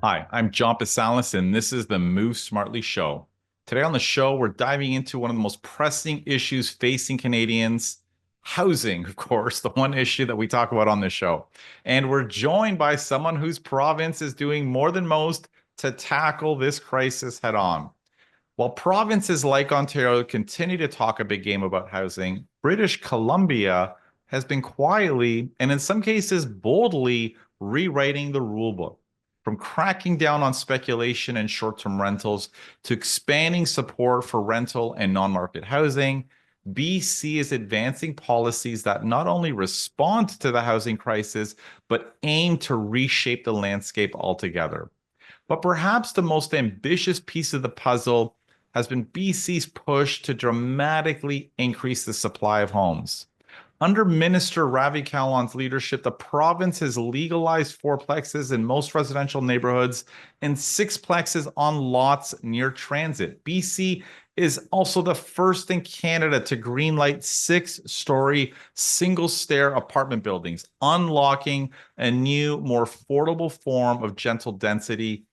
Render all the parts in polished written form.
Hi, I'm John Pisalis, and this is the Move Smartly Show. Today on the show, we're diving into one of the most pressing issues facing Canadians, housing, of course, the one issue that we talk about on this show. And we're joined by someone whose province is doing more than most to tackle this crisis head on. While provinces like Ontario continue to talk a big game about housing, British Columbia has been quietly and in some cases boldly rewriting the rulebook. From cracking down on speculation and short term rentals to expanding support for rental and non market housing, BC is advancing policies that not only respond to the housing crisis, but aim to reshape the landscape altogether. But perhaps the most ambitious piece of the puzzle has been BC's push to dramatically increase the supply of homes. Under Minister Ravi Kahlon's leadership, the province has legalized fourplexes in most residential neighborhoods and sixplexes on lots near transit. BC is also the first in Canada to greenlight six-story single-stair apartment buildings, unlocking a new, more affordable form of gentle density,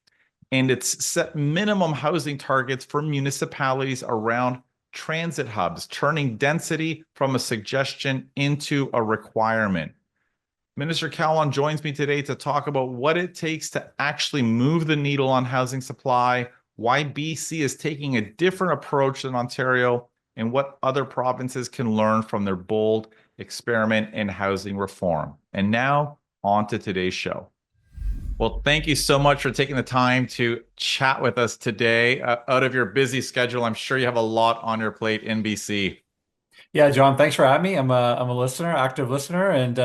and it's set minimum housing targets for municipalities around transit hubs, turning density from a suggestion into a requirement. Minister Kahlon joins me today to talk about what it takes to actually move the needle on housing supply, why BC is taking a different approach than Ontario, and what other provinces can learn from their bold experiment in housing reform. And now, on to today's show. Well, thank you so much for taking the time to chat with us today. Out of your busy schedule, I'm sure you have a lot on your plate in BC. Yeah, John, thanks for having me. I'm a listener, active listener, and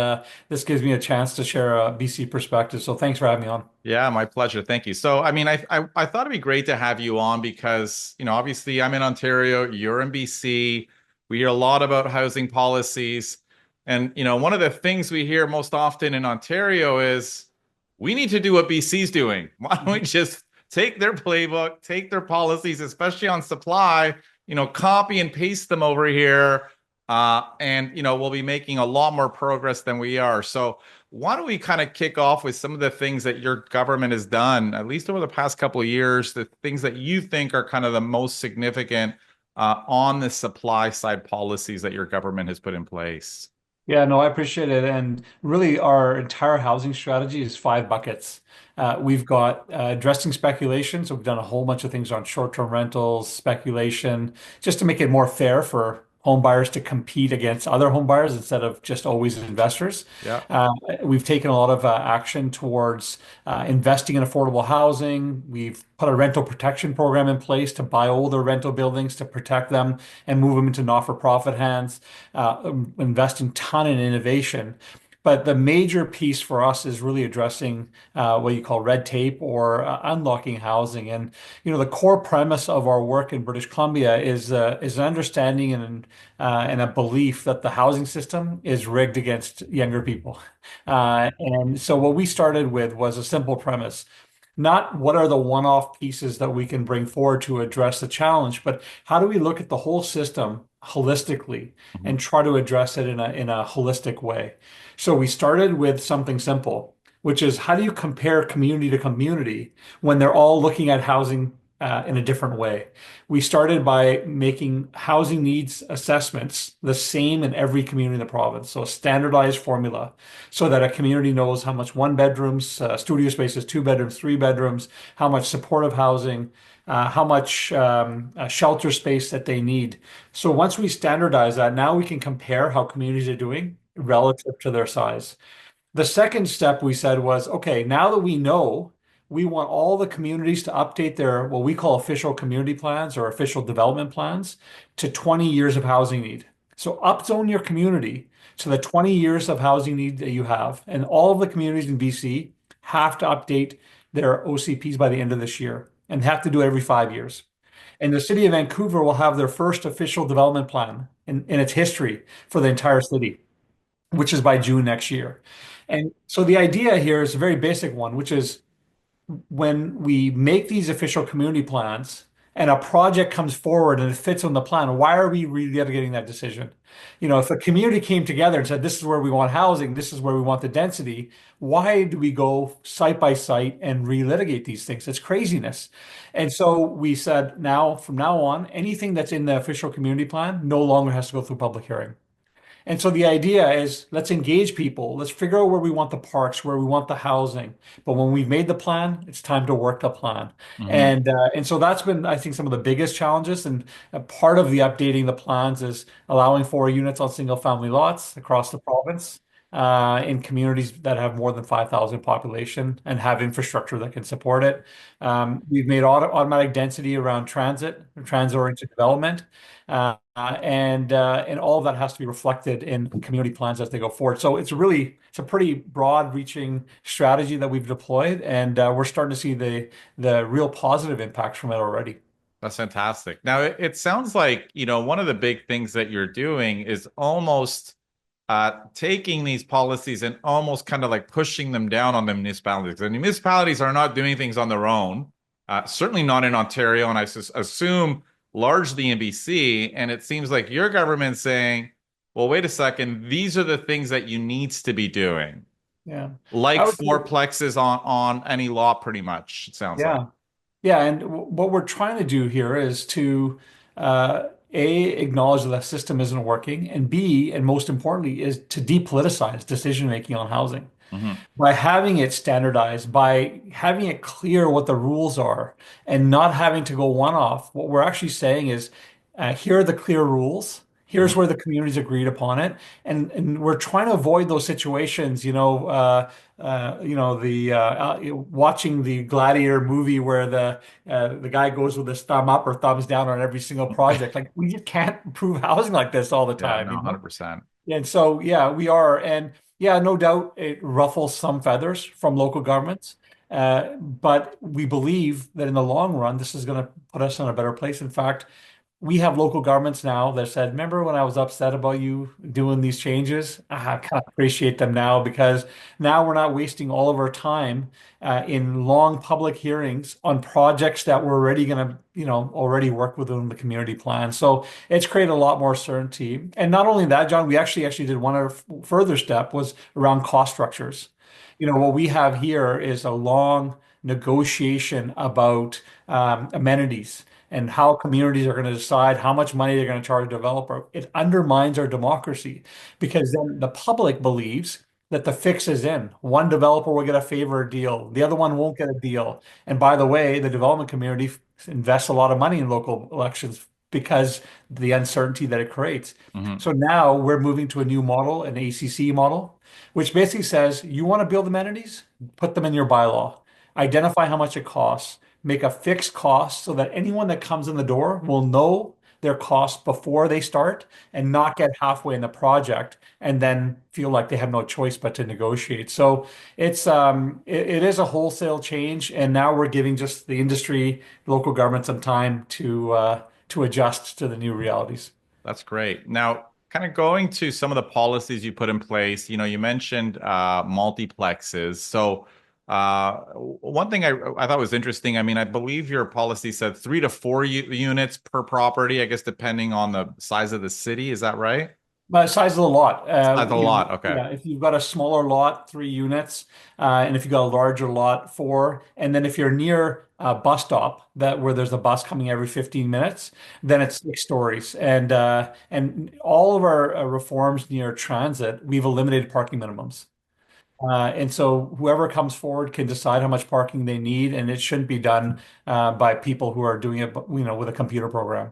this gives me a chance to share a BC perspective. So thanks for having me on. Yeah, my pleasure. Thank you. So, I thought it'd be great to have you on because, obviously I'm in Ontario, you're in BC. We hear a lot about housing policies. And, one of the things we hear most often in Ontario is we need to do what BC's doing. Why don't we just take their playbook, take their policies, especially on supply, copy and paste them over here. And, we'll be making a lot more progress than we are. So, why don't we kind of kick off with some of the things that your government has done, at least over the past couple of years, the things that you think are kind of the most significant on the supply side policies that your government has put in place? Yeah, no, I appreciate it. And really, our entire housing strategy is five buckets. We've got addressing speculation. So we've done a whole bunch of things on short-term rentals, speculation, just to make it more fair for home buyers to compete against other home buyers instead of just always investors. Yeah. Uh, we've taken a lot of action towards investing in affordable housing. We've put a rental protection program in place to buy older rental buildings to protect them and move them into not-for-profit hands, investing ton in innovation. But the major piece for us is really addressing what you call red tape or unlocking housing. And the core premise of our work in British Columbia is an understanding and a belief that the housing system is rigged against younger people. And so what we started with was a simple premise. Not what are the one-off pieces that we can bring forward to address the challenge, but how do we look at the whole system holistically Mhm. and try to address it in a holistic way? So we started with something simple, which is how do you compare community to community when they're all looking at housing in a different way? We started by making housing needs assessments the same in every community in the province. So a standardized formula so that a community knows how much one bedrooms, studio spaces, two bedrooms, three bedrooms, how much supportive housing, how much shelter space that they need. So once we standardize that, now we can compare how communities are doing relative to their size. The second step we said was, okay, now that we know, we want all the communities to update their what we call official community plans or official development plans to 20 years of housing need. So upzone your community to the 20 years of housing need that you have. And all of the communities in BC have to update their OCPs by the end of this year and have to do it every 5 years. And the city of Vancouver will have their first official development plan in its history for the entire city, which is by June next year. And so the idea here is a very basic one, which is when we make these official community plans, and a project comes forward and it fits on the plan, why are we relitigating that decision? If a community came together and said, this is where we want housing, this is where we want the density, why do we go site by site and relitigate these things? It's craziness. And so we said, now, from now on, anything that's in the official community plan no longer has to go through public hearing. And so the idea is let's engage people. Let's figure out where we want the parks, where we want the housing. But when we've made the plan, it's time to work the plan. Hmm. And so that's been, I think, some of the biggest challenges. And part of the updating the plans is allowing 4 units on single family lots across the province. In communities that have more than 5,000 population and have infrastructure that can support it. We've made automatic density around transit-oriented development. And all of that has to be reflected in community plans as they go forward. So it's a pretty broad-reaching strategy that we've deployed, and we're starting to see the real positive impacts from it already. That's fantastic. Now, it sounds like, one of the big things that you're doing is almost taking these policies and almost kind of like pushing them down on the municipalities. The municipalities are not doing things on their own, certainly not in Ontario, and I assume largely in BC. And it seems like your government's saying, well, wait a second, these are the things that you needs to be doing, Yeah, like I would say, fourplexes on any law, pretty much, it sounds like. yeah. Yeah, and what we're trying to do here is to A, acknowledge that the system isn't working, and B, and most importantly, is to depoliticize decision making on housing Hmm. by having it standardized, by having it clear what the rules are, and not having to go one off. What we're actually saying is, here are the clear rules. Here's Hmm. where the community's agreed upon it, and we're trying to avoid those situations. Watching the Gladiator movie where the guy goes with his thumb up or thumbs down on every single project. Like we just can't improve housing like this all the Yeah, time, no, you know? 100%. And so, yeah, we are. And yeah, no doubt it ruffles some feathers from local governments. But we believe that in the long run, this is going to put us in a better place. In fact, we have local governments now that said, remember when I was upset about you doing these changes? I kind of appreciate them now because now we're not wasting all of our time in long public hearings on projects that we're already going to, already work within the community plan. So it's created a lot more certainty. And not only that, John, we actually did one other further step was around cost structures. What we have here is a long negotiation about amenities and how communities are going to decide how much money they're going to charge a developer. It undermines our democracy because then the public believes that the fix is in. One developer will get a favor deal, the other one won't get a deal. And by the way, the development community invests a lot of money in local elections because the uncertainty that it creates. Hmm. So now we're moving to a new model, an ACC model, which basically says you want to build amenities, put them in your bylaw, identify how much it costs, make a fixed cost so that anyone that comes in the door will know their cost before they start and not get halfway in the project and then feel like they have no choice but to negotiate. So it is a wholesale change, and now we're giving just the industry, local government some time to adjust to the new realities. That's great. Now, kind of going to some of the policies you put in place, you mentioned multiplexes. So, one thing I thought was interesting, I mean, I believe your policy said 3 to 4 units per property, I guess, depending on the size of the city. Is that right? Size of the lot, That's a lot. Okay. yeah, if you've got a smaller lot, 3 units, and if you've got a larger lot, four, and then if you're near a bus stop that where there's a bus coming every 15 minutes, then it's 6 stories. And all of our reforms near transit, we've eliminated parking minimums. And so whoever comes forward can decide how much parking they need, and it shouldn't be done by people who are doing it, with a computer program.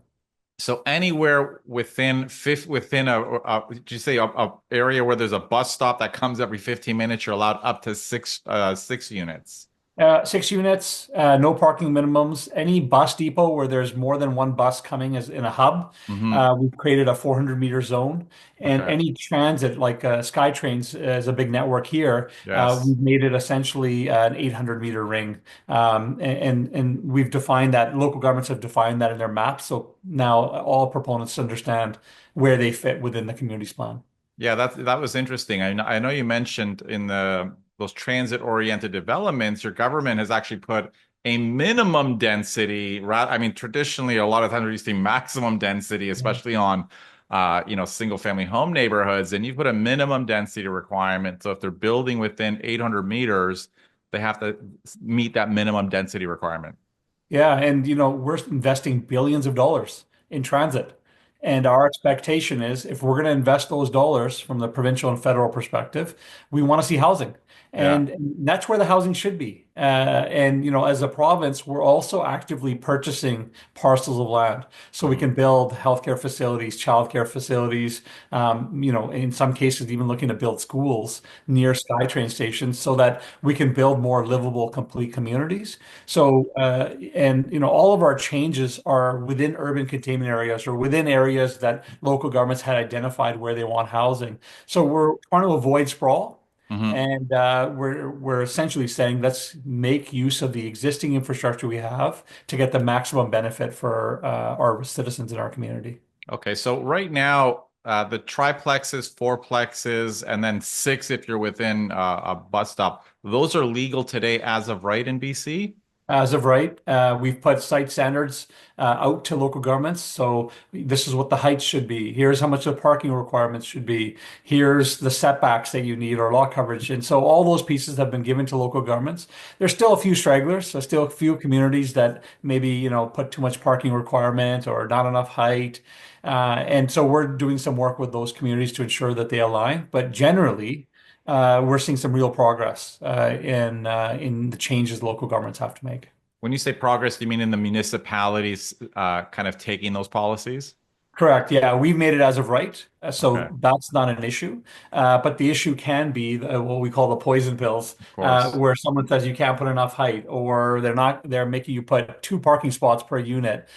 So anywhere within did you say a area where there's a bus stop that comes every 15 minutes, you're allowed up to six units. 6 units, no parking minimums. Any bus depot where there's more than one bus coming as in a hub, Hmm. we've created a 400-meter zone. And Okay. any transit, like SkyTrains is a big network here, Yes. we've made it essentially an 800-meter ring. And we've defined that, local governments have defined that in their maps. So now all proponents understand where they fit within the community's plan. Yeah, that was interesting. I know you mentioned in those transit-oriented developments, your government has actually put a minimum density. I mean, traditionally, a lot of times we're used to maximum density, especially on, single family home neighborhoods. And you put a minimum density requirement. So if they're building within 800 meters, they have to meet that minimum density requirement. Yeah, and we're investing billions of dollars in transit. And our expectation is if we're going to invest those dollars from the provincial and federal perspective, we want to see housing. Yeah. And that's where the housing should be. And as a province, we're also actively purchasing parcels of land so we Mhm. can build healthcare facilities, childcare facilities, in some cases, even looking to build schools near SkyTrain stations so that we can build more livable, complete communities. So, and all of our changes are within urban containment areas or within areas that local governments had identified where they want housing. So we're trying to avoid sprawl, Mhm. and we're essentially saying let's make use of the existing infrastructure we have to get the maximum benefit for our citizens in our community. Okay, so right now, the triplexes, fourplexes, and then six if you're within a bus stop, those are legal today as of right in BC? As of right, we've put site standards out to local governments. So this is what the heights should be. Here's how much the parking requirements should be. Here's the setbacks that you need or lot coverage. And so all those pieces have been given to local governments. There's still a few stragglers. There's still a few communities that maybe, put too much parking requirement or not enough height. And so we're doing some work with those communities to ensure that they align. But generally, we're seeing some real progress in the changes local governments have to make. When you say progress, do you mean in the municipalities kind of taking those policies? Correct. Yeah, we've made it as of right, Okay, so that's not an issue. But the issue can be what we call the poison pills, of course. where someone says you can't put enough height, or they're making you put two parking spots per unit.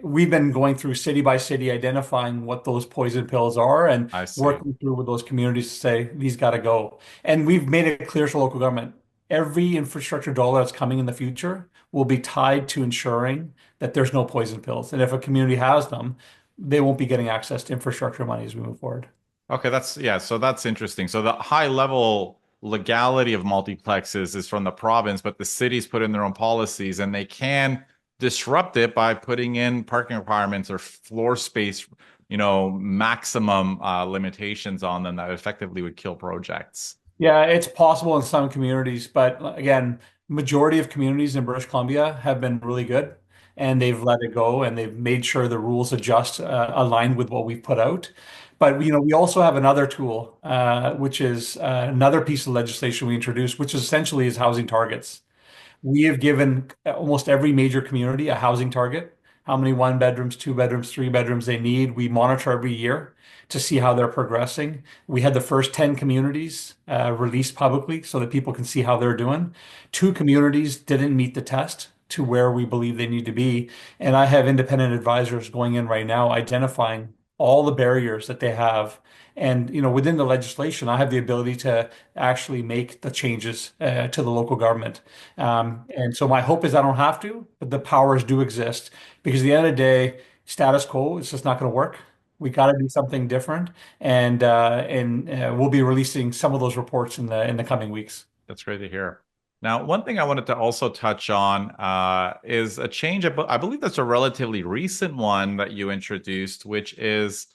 We've been going through city by city, identifying what those poison pills are, and I see. working through with those communities to say these got to go. And we've made it clear to local government, every infrastructure dollar that's coming in the future will be tied to ensuring that there's no poison pills. And if a community has them, they won't be getting access to infrastructure money as we move forward. Okay, so that's interesting. So the high level legality of multiplexes is from the province, but the cities put in their own policies and they can disrupt it by putting in parking requirements or floor space, maximum limitations on them that effectively would kill projects. Yeah, it's possible in some communities, but again, majority of communities in British Columbia have been really good and they've let it go and they've made sure the rules adjust aligned with what we've put out. But we also have another tool, which is another piece of legislation we introduced, which essentially is housing targets. We have given almost every major community a housing target, how many one bedrooms, two bedrooms, three bedrooms they need. We monitor every year to see how they're progressing. We had the first 10 communities released publicly so that people can see how they're doing. Two communities didn't meet the test to where we believe they need to be. And I have independent advisors going in right now identifying all the barriers that they have. And within the legislation, I have the ability to actually make the changes to the local government. And so my hope is I don't have to, but the powers do exist because at the end of the day, status quo is just not going to work. We got to do something different, and we'll be releasing some of those reports in the coming weeks. That's great to hear. Now, one thing I wanted to also touch on is a change. I believe that's a relatively recent one that you introduced, which is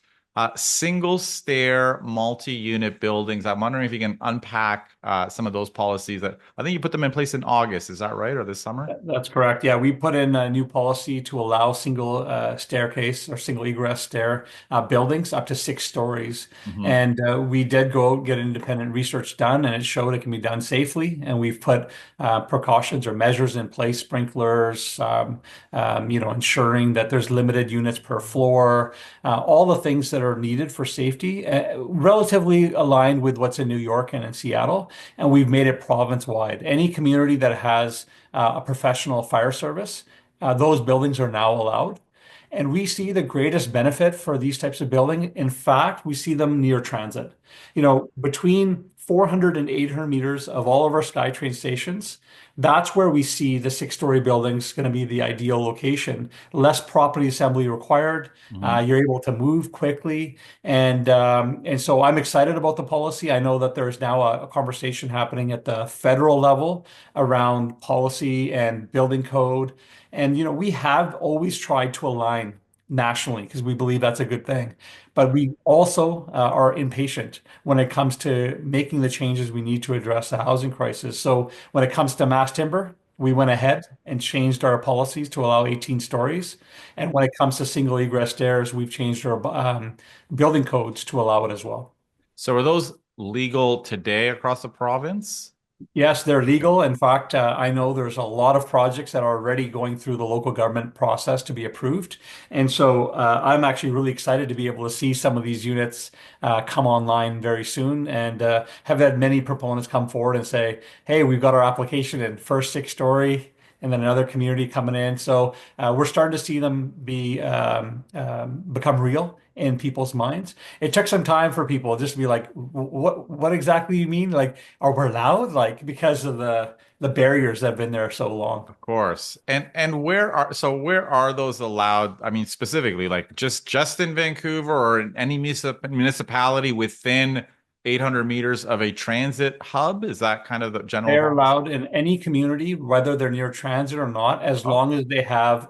single stair multi-unit buildings. I'm wondering if you can unpack some of those policies that I think you put them in place in August. Is that right? Or this summer? That's correct. Yeah, we put in a new policy to allow single staircase or single egress stair buildings up to 6 stories. Hmm. And we did go get independent research done, and it showed it can be done safely. And we've put precautions or measures in place, sprinklers, ensuring that there's limited units per floor, all the things that are needed for safety, relatively aligned with what's in New York and in Seattle. And we've made it province-wide. Any community that has a professional fire service, those buildings are now allowed. And we see the greatest benefit for these types of building. In fact, we see them near transit. Between 400 and 800 meters of all of our SkyTrain stations. That's where we see the six-story buildings going to be the ideal location. Less property assembly required. Mhm. You're able to move quickly, and so I'm excited about the policy. I know that there's now a conversation happening at the federal level around policy and building code. And we have always tried to align nationally because we believe that's a good thing. But we also are impatient when it comes to making the changes we need to address the housing crisis. So when it comes to mass timber, we went ahead and changed our policies to allow 18 stories. And when it comes to single egress stairs, we've changed our building codes to allow it as well. So are those legal today across the province? Yes, they're legal. In fact, I know there's a lot of projects that are already going through the local government process to be approved. And so I'm actually really excited to be able to see some of these units come online very soon and have had many proponents come forward and say, hey, we've got our application in first six-story and then another community coming in. So we're starting to see them become real in people's minds. It took some time for people just to be like, what exactly you mean? Like, are we allowed? Like, because of the barriers that have been there so long. Of course. And where are those allowed? I mean, specifically, like just in Vancouver or in any municipality within 800 meters of a transit hub? Is that kind of the general They're policy? allowed in any community, whether they're near transit or not, as Oh, long as they have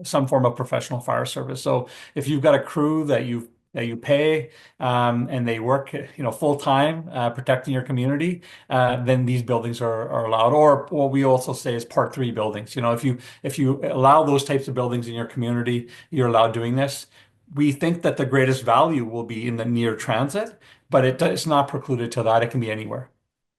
some form of professional fire service. So if you've got a crew that you pay and they work, full time protecting your community, then these buildings are allowed. Or what we also say is Part 3 buildings. If you allow those types of buildings in your community, you're allowed doing this. We think that the greatest value will be in the near transit, but it's not precluded to that. It can be anywhere.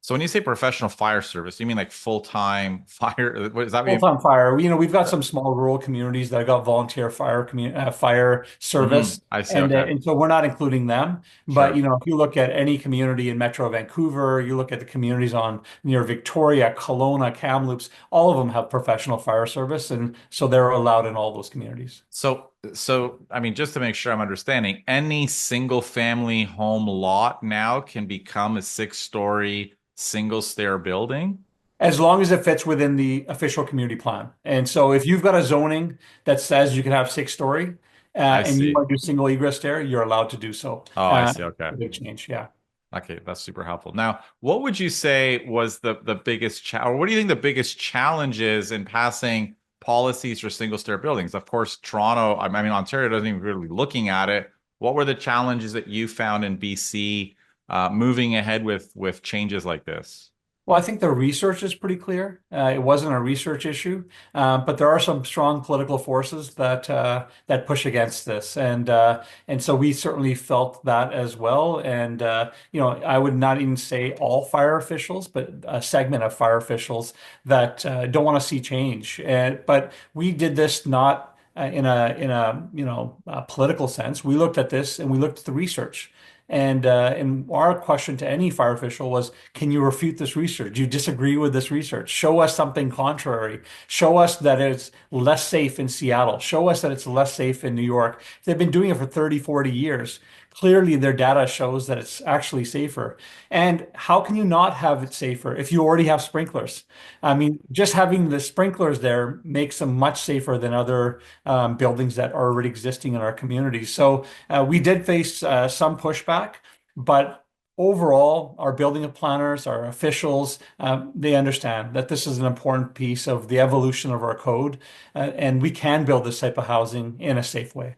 so when you say professional fire service, you mean like full-time fire? What is that? What you Full-time fire. We've got some small rural communities that have got volunteer fire service, I see. and Okay. and so we're not including them. But Sure. if you look at any community in Metro Vancouver, you look at the communities on near Victoria, Kelowna, Kamloops, all of them have professional fire service, and so they're allowed in all those communities. So I mean, just to make sure I'm understanding, any single family home lot now can become a six-story single stair building? As long as it fits within the official community plan. And so if you've got a zoning that says you can have six-story I and you see. want to do single egress there, you're allowed to do so. Oh, I see. Okay. A big change, yeah. Okay, that's super helpful. Now, what would you say was the biggest or what do you think the biggest challenge is in passing policies for single stair buildings? Of course, Toronto, I mean Ontario doesn't even really looking at it. What were the challenges that you found in BC moving ahead with changes like this? Well, I think the research is pretty clear. It wasn't a research issue, but there are some strong political forces that push against this, and so we certainly felt that as well. And I would not even say all fire officials, but a segment of fire officials that don't want to see change. But we did this not in a political sense. We looked at this and we looked at the research. And our question to any fire official was, can you refute this research? Do you disagree with this research? Show us something contrary. Show us that it's less safe in Seattle. Show us that it's less safe in New York. They've been doing it for 30, 40 years. Clearly, their data shows that it's actually safer. And how can you not have it safer if you already have sprinklers? I mean, just having the sprinklers there makes them much safer than other buildings that are already existing in our communities. So we did face some pushback, but overall, our building planners, our officials, they understand that this is an important piece of the evolution of our code, and we can build this type of housing in a safe way.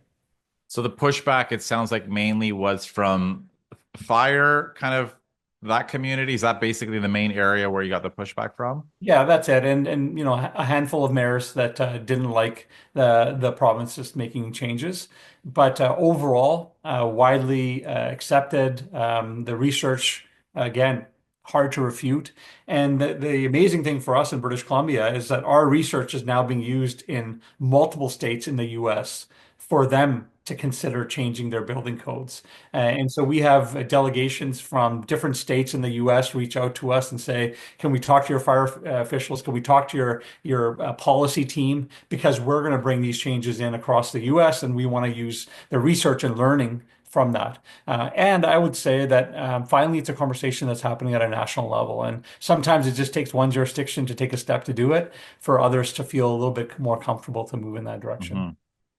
So the pushback, it sounds like mainly was from fire, kind of that community. Is that basically the main area where you got the pushback from? Yeah, that's it. And a handful of mayors that didn't like the province just making changes, but overall, widely accepted. The research again hard to refute. And the amazing thing for us in British Columbia is that our research is now being used in multiple states in the U.S. for them to consider changing their building codes. And so we have delegations from different states in the US reach out to us and say, can we talk to your fire officials? Can we talk to your policy team? Because we're going to bring these changes in across the US and we want to use the research and learning from that. And I would say that finally it's a conversation that's happening at a national level. And sometimes it just takes one jurisdiction to take a step to do it for others to feel a little bit more comfortable to move in that direction. Hmm.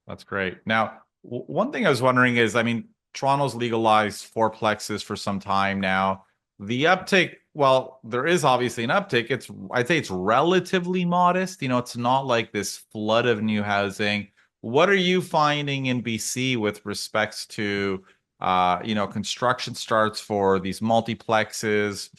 That's great. Now, one thing I was wondering is, I mean, Toronto's legalized fourplexes for some time now. The uptake, well, there is obviously an uptake. I'd say it's relatively modest. It's not like this flood of new housing. What are you finding in BC with respects to, construction starts for these multiplexes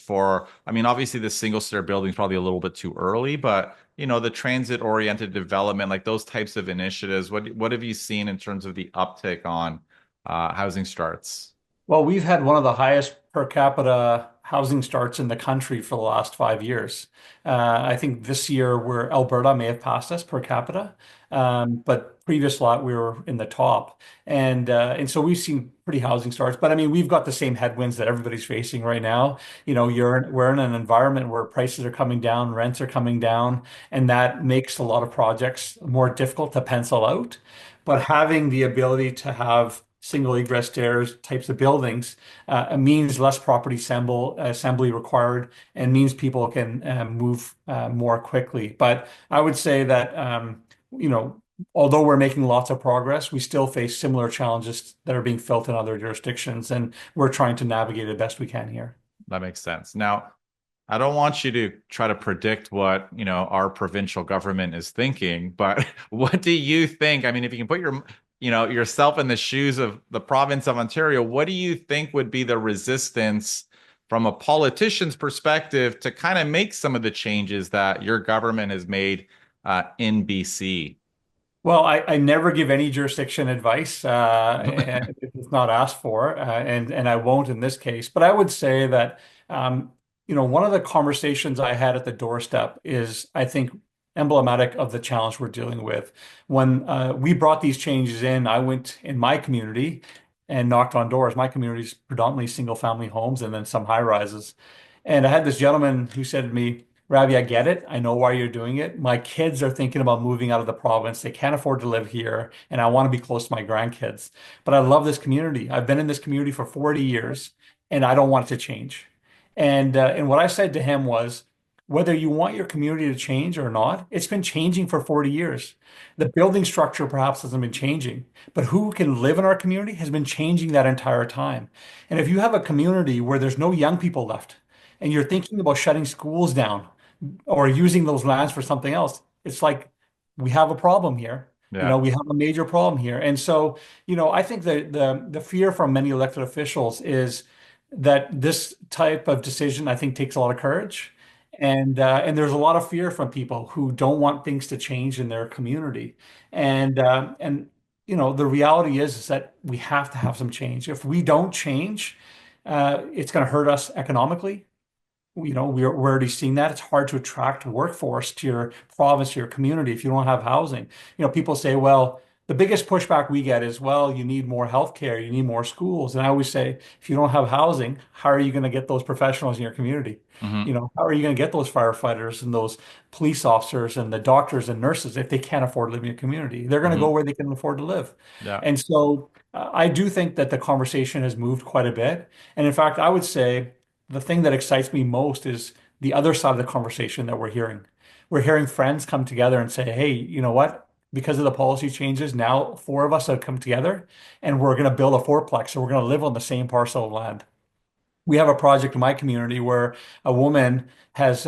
I mean, obviously the single stair building is probably a little bit too early, but the transit oriented development, like those types of initiatives, what have you seen in terms of the uptick on housing starts? Well, we've had one of the highest per capita housing starts in the country for the last 5 years. I think this year where Alberta may have passed us per capita, but previous lot we were in the top, and so we've seen pretty housing starts. But I mean, we've got the same headwinds that everybody's facing right now. We're in an environment where prices are coming down, rents are coming down, and that makes a lot of projects more difficult to pencil out. But having the ability to have single egress stairs types of buildings means less property assembly required and means people can move more quickly. But I would say that, you know, although we're making lots of progress, we still face similar challenges that are being felt in other jurisdictions, and we're trying to navigate it best we can here. That makes sense. Now, I don't want you to try to predict what, our provincial government is thinking, but what do you think? I mean, if you can put yourself in the shoes of the province of Ontario, what do you think would be the resistance from a politician's perspective to kind of make some of the changes that your government has made in BC? Well, I never give any jurisdiction advice and if it's not asked for, and I won't in this case. But I would say that one of the conversations I had at the doorstep is, I think, emblematic of the challenge we're dealing with. When we brought these changes in, I went in my community and knocked on doors. My community is predominantly single-family homes and then some high-rises. And I had this gentleman who said to me, Ravi, I get it. I know why you're doing it. My kids are thinking about moving out of the province. They can't afford to live here, and I want to be close to my grandkids. But I love this community. I've been in this community for 40 years, and I don't want it to change. And what I said to him was, whether you want your community to change or not, it's been changing for 40 years. The building structure perhaps hasn't been changing, but who can live in our community has been changing that entire time. And if you have a community where there's no young people left, and you're thinking about shutting schools down, or using those lands for something else, it's like we have a problem here. Yeah. We have a major problem here. And so, I think that the fear from many elected officials is that this type of decision, I think, takes a lot of courage. And there's a lot of fear from people who don't want things to change in their community. And the reality is that we have to have some change. If we don't change, it's going to hurt us economically. We're already seeing that. It's hard to attract workforce to your province, to your community if you don't have housing. People say, well, the biggest pushback we get is, well, you need more healthcare, you need more schools. And I always say, if you don't have housing, how are you going to get those professionals in your community? Hmm. How are you going to get those firefighters and those police officers and the doctors and nurses if they can't afford to live in your community? They're going to go Hmm. where they can afford to live. Yeah. And so I do think that the conversation has moved quite a bit. And in fact, I would say the thing that excites me most is the other side of the conversation that we're hearing. We're hearing friends come together and say, hey, you know what? Because of the policy changes, now four of us have come together and we're going to build a fourplex. So we're going to live on the same parcel of land. We have a project in my community where a woman has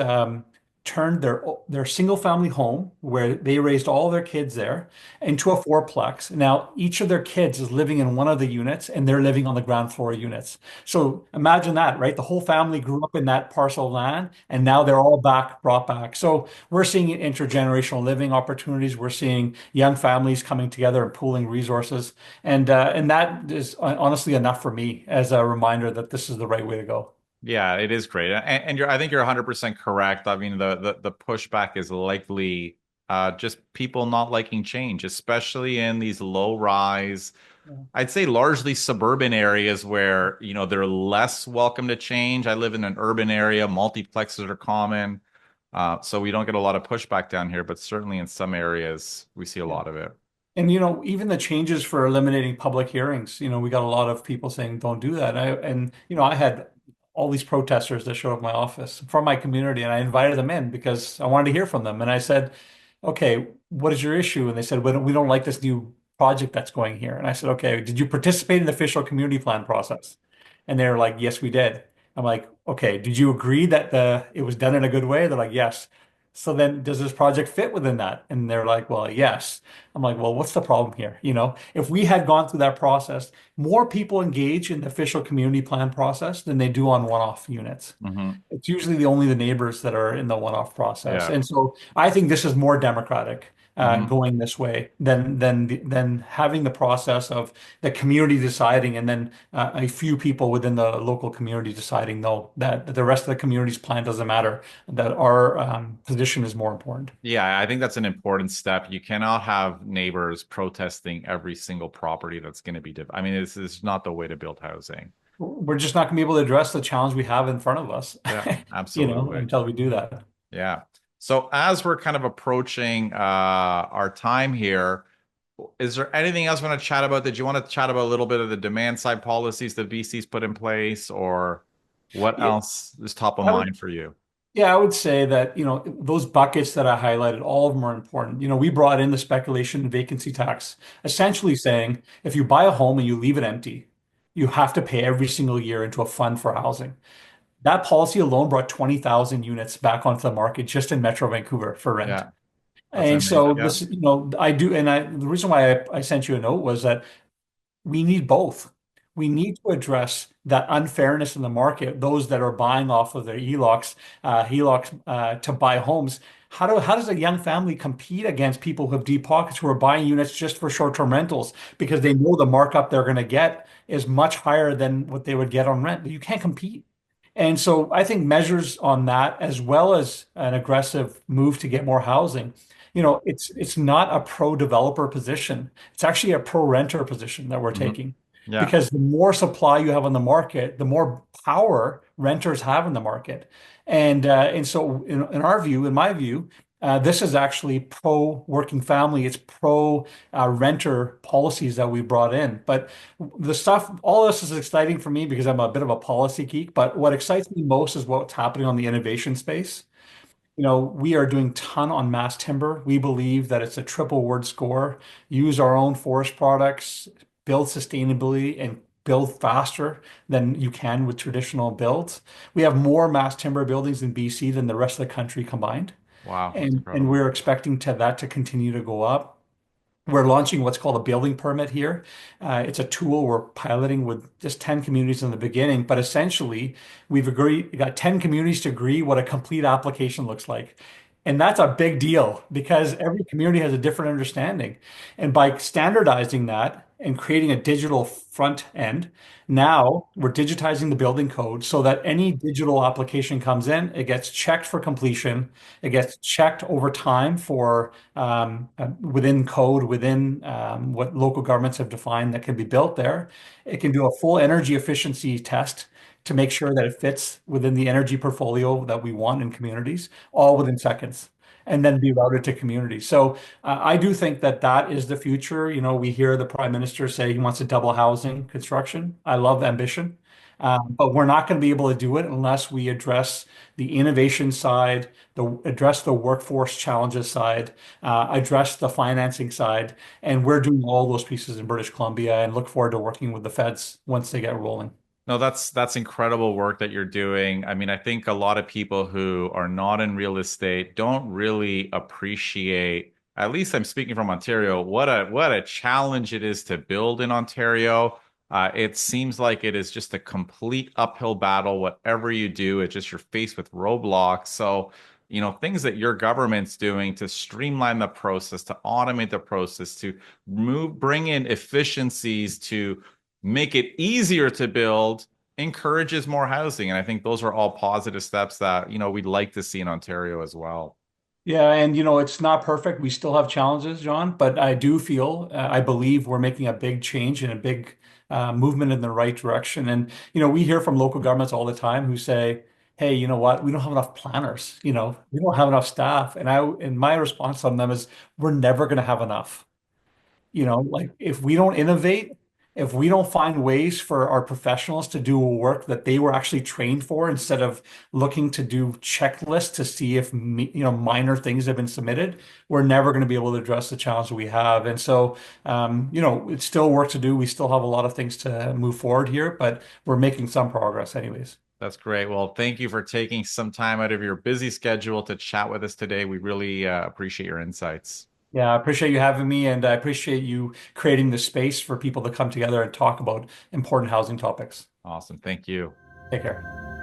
turned their single family home where they raised all their kids there into a fourplex. Now each of their kids is living in one of the units and they're living on the ground floor units. So imagine that, right? The whole family grew up in that parcel of land and now they're all brought back. So we're seeing intergenerational living opportunities. We're seeing young families coming together and pooling resources. And that is honestly enough for me as a reminder that this is the right way to go. Yeah, it is great. And I think you're 100% correct. I mean, the pushback is likely just people not liking change, especially in these low rise, Yeah. I'd say largely suburban areas where, they're less welcome to change. I live in an urban area, multiplexes are common. So we don't get a lot of pushback down here, but certainly in some areas we see a Yeah. lot of it. And even the changes for eliminating public hearings, we got a lot of people saying don't do that. I had all these protesters that showed up at my office from my community, and I invited them in because I wanted to hear from them. And I said, "Okay, what is your issue?" And they said, "We don't like this new project that's going here." And I said, "Okay, did you participate in the official community plan process?" And they're like, "Yes, we did." I'm like, "Okay, did you agree that the it was done in a good way?" They're like, "Yes." So then does this project fit within that? And they're like, "Well, yes." I'm like, "Well, what's the problem here?" If we had gone through that process, more people engage in the official community plan process than they do on one-off units. Hmm. It's usually only the neighbors that are in the one-off process. Yeah. And so I think this is more democratic Hmm. going this way than having the process of the community deciding and then a few people within the local community deciding no, that the rest of the community's plan doesn't matter, that our position is more important. Yeah, I think that's an important step. You cannot have neighbors protesting every single property that's going to be I mean, this is not the way to build housing. We're just not going to be able to address the challenge we have in front of us, Yeah, absolutely. until we do that. Yeah. So as we're kind of approaching our time here, is there anything else you want to chat about? Did you want to chat about a little bit of the demand side policies the VC's put in place, or what Yeah, else is top of I would, mind for you? yeah, I would say that, those buckets that I highlighted, all of them are important. We brought in the speculation and vacancy tax, essentially saying if you buy a home and you leave it empty, you have to pay every single year into a fund for housing. That policy alone brought 20,000 units back onto the market just in Metro Vancouver for rent. Yeah, that's And amazing. so Yeah. this, I do, and the reason why I sent you a note was that we need both. We need to address that unfairness in the market, those that are buying off of their HELOCs to buy homes. How does a young family compete against people who have deep pockets who are buying units just for short-term rentals because they know the markup they're going to get is much higher than what they would get on rent? You can't compete. And so I think measures on that, as well as an aggressive move to get more housing, it's not a pro-developer position. It's actually a pro-renter position that we're Hmm. taking. Yeah. Because the more supply you have on the market, the more power renters have in the market. And so in our view, in my view, this is actually pro working family. It's pro renter policies that we brought in. But the stuff, all this is exciting for me because I'm a bit of a policy geek. But what excites me most is what's happening on the innovation space. We are doing ton on mass timber. We believe that it's a triple word score. Use our own forest products, build sustainably, and build faster than you can with traditional builds. We have more mass timber buildings in BC than the rest of the country combined, Wow, that's and incredible. we're expecting that to continue to go up. We're launching what's called a building permit here. It's a tool we're piloting with just 10 communities in the beginning, but essentially we got 10 communities to agree what a complete application looks like. And that's a big deal because every community has a different understanding. And by standardizing that and creating a digital front end, now we're digitizing the building code so that any digital application comes in, it gets checked for completion, it gets checked over time for within code, within what local governments have defined that can be built there. It can do a full energy efficiency test to make sure that it fits within the energy portfolio that we want in communities, all within seconds, and then be routed to communities. So I do think that that is the future. We hear the prime minister say he wants to double housing construction. I love ambition. But we're not going to be able to do it unless we address the innovation side, address the workforce challenges side, address the financing side, and we're doing all those pieces in British Columbia and look forward to working with the feds once they get rolling. No, that's incredible work that you're doing. I mean, I think a lot of people who are not in real estate don't really appreciate, at least I'm speaking from Ontario, what a challenge it is to build in Ontario. It seems like it is just a complete uphill battle. Whatever you do, it's just you're faced with roadblocks. So, things that your government's doing to streamline the process, to automate the process, to bring in efficiencies to make it easier to build encourages more housing. And I think those are all positive steps that, we'd like to see in Ontario as well. Yeah, and it's not perfect. We still have challenges, John, but I do feel, I believe we're making a big change and a big movement in the right direction. And we hear from local governments all the time who say, "Hey, you know what? We don't have enough planners. We don't have enough staff." And my response on them is, "We're never going to have enough." Like if we don't innovate, if we don't find ways for our professionals to do work that they were actually trained for instead of looking to do checklists to see if minor things have been submitted, we're never going to be able to address the challenge that we have. And so, it's still work to do. We still have a lot of things to move forward here, but we're making some progress anyways. That's great. Well, thank you for taking some time out of your busy schedule to chat with us today. We really appreciate your insights. Yeah, I appreciate you having me, and I appreciate you creating the space for people to come together and talk about important housing topics. Awesome. Thank you. Take care.